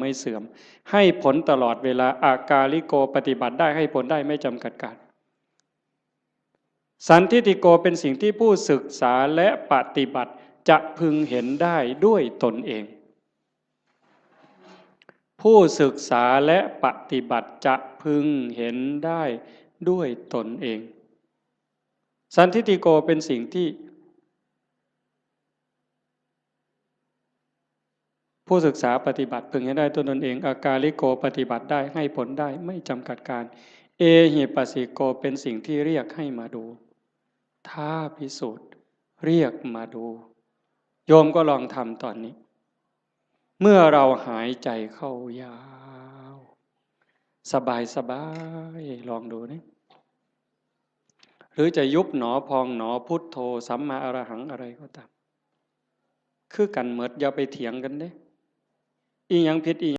ไม่เสื่อมให้ผลตลอดเวลาอากาลิโกปฏิบัติได้ให้ผลได้ไม่จำกัดการสันทิฏฐิโกเป็นสิ่งที่ผู้ศึกษาและปฏิบัติจะพึงเห็นได้ด้วยตนเองผู้ศึกษาและปฏิบัติจะพึงเห็นได้ด้วยตนเองสันทิฏฐิโกเป็นสิ่งที่ผู้ศึกษาปฏิบัติพึงเห็นได้ด้วยตนเองอากาลิโกปฏิบัติได้ให้ผลได้ไม่จำกัดการเอหิปัสสิโกเป็นสิ่งที่เรียกให้มาดูท้าพิสูจน์เรียกมาดูโยมก็ลองทำตอนนี้เมื่อเราหายใจเข้ายาวสบายสบายลองดูนี่หรือจะยุบหนอพองหนอพุทโธสัมมาอรหังอะไรก็ตามคือกันเหมือนอย่าไปเถียงกันเด้อีหยังผิดอี